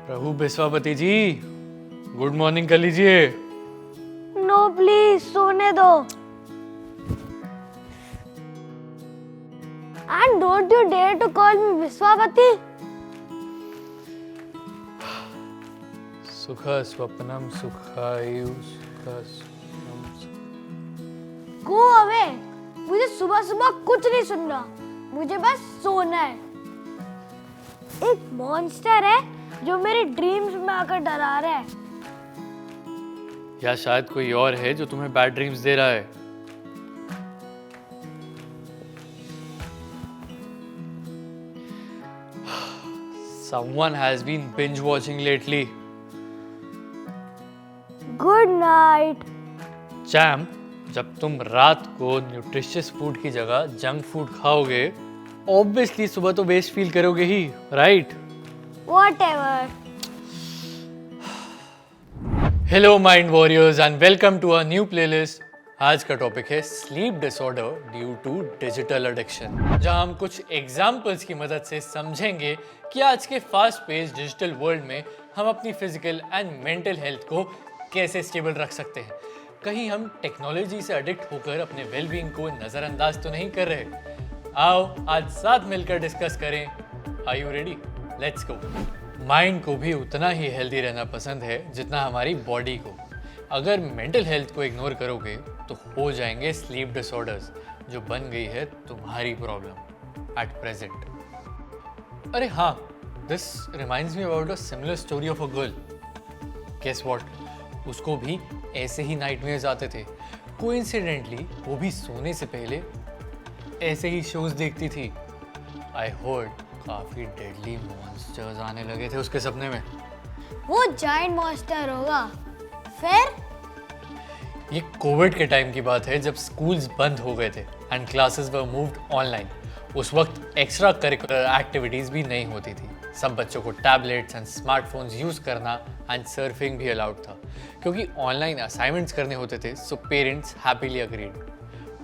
प्रभु बिस्वापति जी, good morning कर लीजिए। No please, सोने दो। And don't you dare to call me Vishwapati. सुख स्वप्नम सुखायु गो अवे। मुझे सुबह सुबह कुछ नहीं सुनना, मुझे बस सोना है। एक मॉन्स्टर है जो मेरे ड्रीम्स में आकर डरा रहा है। या शायद कोई और है जो तुम्हें बैड ड्रीम्स दे रहा है। Someone has been binge watching lately. Good night. Charm, जब तुम रात को न्यूट्रिशियस फूड की जगह जंक फूड खाओगे, ऑब्वियसली सुबह तो वेस्ट फील करोगे ही, right? Whatever. Hello mind warriors and welcome to a new playlist. आज का टॉपिक है sleep disorder due to digital addiction, जहां हम कुछ एग्जाम्पल्स की मदद से समझेंगे कि आज के फास्ट पेस्ड डिजिटल वर्ल्ड में हम अपनी फिजिकल एंड मेंटल हेल्थ को कैसे स्टेबल रख सकते हैं। कहीं हम टेक्नोलॉजी से एडिक्ट होकर अपने वेलबींग को नज़रअंदाज तो नहीं कर रहे। आओ आज साथ मिलकर डिस्कस करें। Are you ready? Let's go. Mind को भी उतना ही हेल्दी रहना पसंद है जितना हमारी बॉडी को। अगर मेंटल हेल्थ को इग्नोर करोगे तो हो जाएंगे स्लीप डिसऑर्डर्स, जो बन गई है तुम्हारी प्रॉब्लम एट प्रेजेंट। अरे हाँ, this reminds me about a similar story of a girl. Guess what, उसको भी ऐसे ही नाइटमेयर्स आते थे। कोइंसिडेंटली वो भी सोने से पहले ऐसे ही शोज देखती थी। आई हर्ड काफी डेडली मॉन्स्टर्स आने लगे थे उसके सपने में। वो जायंट मॉन्स्टर होगा। फिर ये कोविड के टाइम की बात है, जब स्कूल्स बंद हो गए थे and classes were moved online. उस वक्त एक्स्ट्रा करिकुलर एक्टिविटीज भी नहीं होती थी। सब बच्चों को टैबलेट्स एंड स्मार्टफोन्स यूज करना एंड सर्फिंग भी अलाउड था, क्योंकि ऑनलाइन असाइनमेंट्स करने होते थे। So parents happily agreed.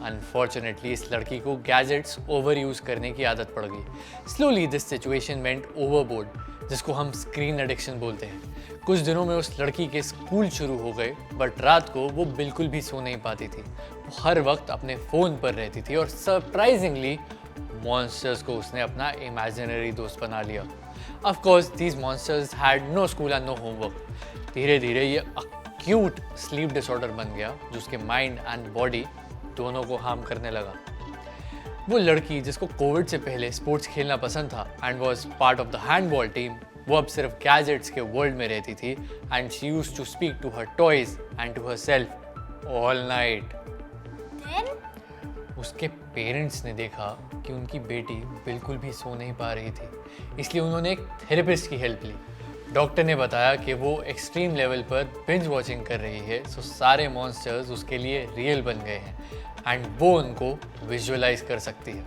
Unfortunately इस लड़की को गैजेट्स ओवर यूज करने की आदत पड़ गई। Slowly this situation meant overboard, जिसको हम स्क्रीन एडिक्शन बोलते हैं। कुछ दिनों में उस लड़की के स्कूल शुरू हो गए, बट रात को वो बिल्कुल भी सो नहीं पाती थी। वो हर वक्त अपने फ़ोन पर रहती थी और सरप्राइजिंगली मॉन्स्टर्स को उसने अपना इमेजिनरी दोस्त बना लिया। Of course these monsters had no school and no homework. धीरे धीरे ये अक्यूट स्लीप डिसऑर्डर बन गया, जो उसके माइंड एंड बॉडी दोनों को हार्म करने लगा। वो लड़की जिसको कोविड से पहले स्पोर्ट्स खेलना पसंद था and was part of the handball team, वो अब सिर्फ गैजेट्स के वर्ल्ड में रहती थी and she used to speak to her toys and to herself all night. उसके पेरेंट्स ने देखा कि उनकी बेटी बिल्कुल भी सो नहीं पा रही थी, इसलिए उन्होंने एक थेरेपिस्ट की हेल्प ली। डॉक्टर ने बताया कि वो एक्सट्रीम लेवल पर बिंज वॉचिंग कर रही है, सो सारे मॉन्स्टर्स उसके लिए रियल बन गए हैं एंड वो उनको विजुअलाइज कर सकती है।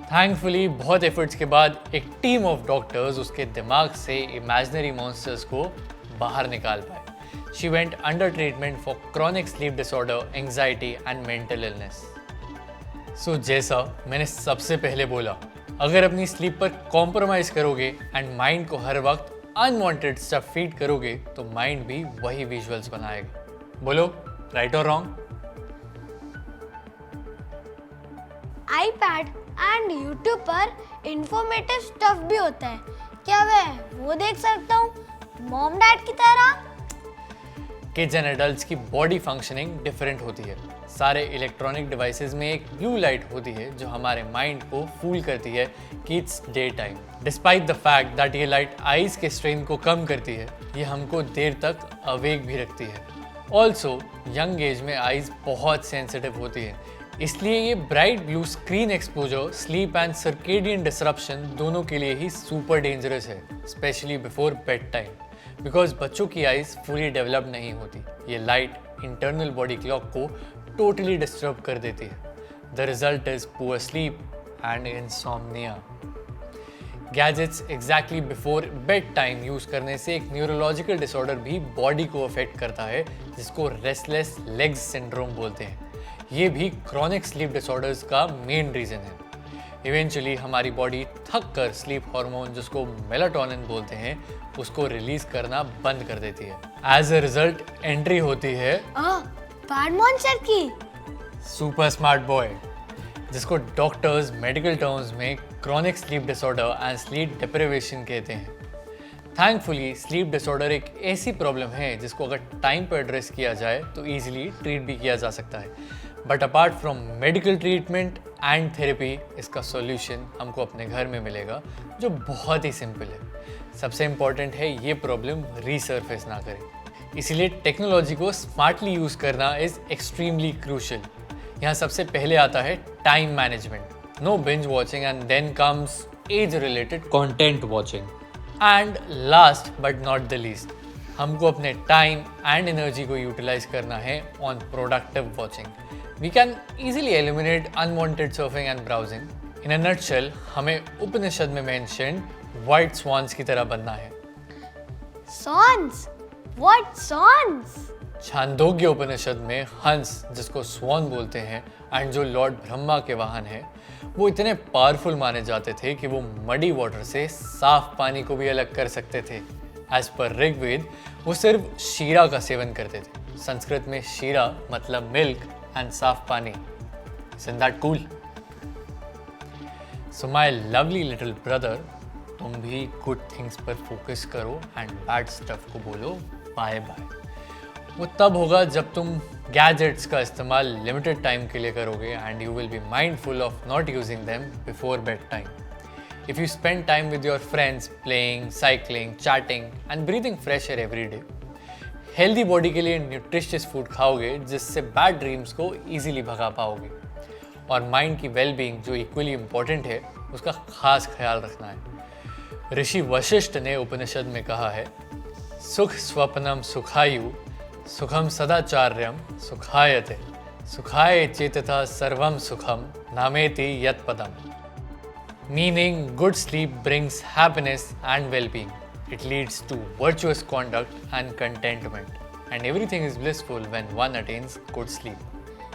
थैंकफुली बहुत एफर्ट्स के बाद एक टीम ऑफ डॉक्टर्स उसके दिमाग से इमेजिनरी मॉन्स्टर्स को बाहर निकाल पाए। She went under treatment for chronic sleep disorder, anxiety and mental illness. So जैसा मैंने सबसे पहले बोला, अगर अपनी स्लीप पर कॉम्प्रोमाइज करोगे एंड माइंड को हर वक्त अनवांटेड स्टफ फीड करोगे तो माइंड भी वही विजुअल्स बनाएगा। बोलो, राइट और रॉन्ग? आईपैड एंड यूट्यूब पर इंफॉर्मेटिव स्टफ भी होता है। क्या मैं वो देख सकता हूँ मॉम डैड की तरह? किड्स एंड एडल्ट्स की बॉडी फंक्शनिंग डिफरेंट होती है। सारे इलेक्ट्रॉनिक डिवाइसेस में एक ब्लू लाइट होती है जो हमारे माइंड को फूल करती है कि it's day time. Despite the fact that ये लाइट आईज के स्ट्रेन को कम करती है, ये हमको देर तक अवेक भी रखती है। ऑल्सो यंग एज में आईज बहुत सेंसिटिव होती है, इसलिए ये bright blue screen exposure sleep and circadian disruption दोनों के लिए ही सुपर डेंजरस है, specially before bed time, because बच्चों की आइज फुली डेवलप नहीं होती। ये लाइट इंटरनल बॉडी क्लॉक को टोटली डिस्टर्ब कर देती है। The result is poor sleep and insomnia. Gadgets exactly before bed time use करने से एक न्यूरोलॉजिकल डिसऑर्डर भी बॉडी को अफेक्ट करता है, जिसको रेस्टलेस लेग्स सिंड्रोम बोलते हैं। ये भी क्रॉनिक स्लीप डिसऑर्डर्स का मेन रीजन है। इवेंचुअली हमारी बॉडी थक कर स्लीप हार्मोन जिसको मेलाटोनिन बोलते हैं उसको रिलीज करना बंद कर देती है। एज अ रिजल्ट एंट्री होती है बैड मॉन्स्टर की। सुपर स्मार्ट बॉय, जिसको डॉक्टर्स मेडिकल टर्म्स में chronic sleep disorder and sleep deprivation कहते हैं। थैंकफुली स्लीप डिसऑर्डर एक ऐसी प्रॉब्लम है जिसको अगर टाइम पर एड्रेस किया जाए तो इजीली ट्रीट भी किया जा सकता है। But apart from medical treatment and therapy, इसका सॉल्यूशन हमको अपने घर में मिलेगा जो बहुत ही सिंपल है। सबसे इम्पॉर्टेंट है ये प्रॉब्लम रीसर्फेस ना करे, इसीलिए टेक्नोलॉजी को स्मार्टली यूज़ करना इज़ एक्सट्रीमली क्रूशल। यहाँ सबसे पहले आता है time management. No binge watching and then comes age related content watching. And last but not the least, हमको अपने टाइम एंड एनर्जी को यूटिलाइज करना है on productive watching. We can easily eliminate unwanted surfing and browsing. In a nutshell, हमें उपनिषद में mention white swans की तरह बनना है। सॉन्स? व्हाट सॉन्स? छांदोग्य उपनिषद में हंस, जिसको स्वान बोलते हैं एंड जो लॉर्ड ब्रह्मा के वाहन है, वो इतने पावरफुल माने जाते थे कि वो मडी वाटर से साफ पानी को भी अलग कर सकते थे। एज पर ऋग्वेद, वो सिर्फ शीरा का सेवन करते थे। संस्कृत में शीरा मतलब मिल्क एंड साफ पानी। Isn't that cool? So my lovely little brother, तुम भी गुड थिंग्स पर फोकस करो एंड बैड स्टफ को बोलो बाय बाय। वो तब होगा जब तुम गैजेट्स का इस्तेमाल लिमिटेड टाइम के लिए करोगे and you will be mindful of not using them before bed time. If you spend time with your friends playing, cycling, chatting and breathing fresh air every day, healthy body के लिए nutritious food खाओगे जिससे bad dreams को easily भगा पाओगे। और mind की wellbeing जो इक्वली इम्पॉर्टेंट है, उसका खास ख्याल रखना है। ऋषि वशिष्ठ ने उपनिषद में कहा है, सुख स्वप्नम सुखायु सुखम सदाचार्यम सुखायते सुखाय चेतथा सर्वम सुखम नामेति यत पदम। Meaning good sleep brings happiness and wellbeing. It leads to virtuous conduct and contentment, and everything is blissful when one attains good sleep.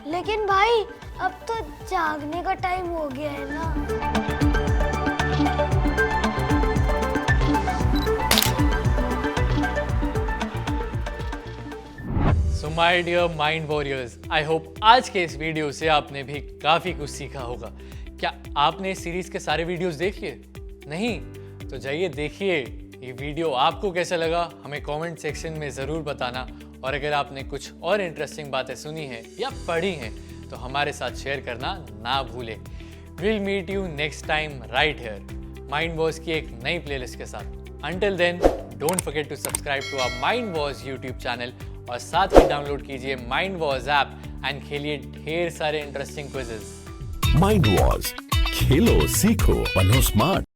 लेकिन भाई अब तो जागने का टाइम हो गया है ना। So my dear mind warriors, I hope आज के इस वीडियो से आपने भी काफी कुछ सीखा होगा। क्या आपने इस सीरीज के सारे वीडियोस देख लिए? नहीं? तो जाइए देखिए। ये वीडियो आपको कैसा लगा हमें कमेंट सेक्शन में ज़रूर बताना, और अगर आपने कुछ और इंटरेस्टिंग बातें सुनी हैं या पढ़ी हैं तो हमारे साथ शेयर करना ना भूलें। Will meet you next time right here mind was की एक नई प्लेलिस्ट के साथ। Until then don't forget to subscribe to our mind was YouTube channel, और साथ ही डाउनलोड कीजिए माइंड वॉज ऐप एंड खेलिए ढेर सारे इंटरेस्टिंग क्विजेस। माइंड वॉज, खेलो सीखो बनो स्मार्ट।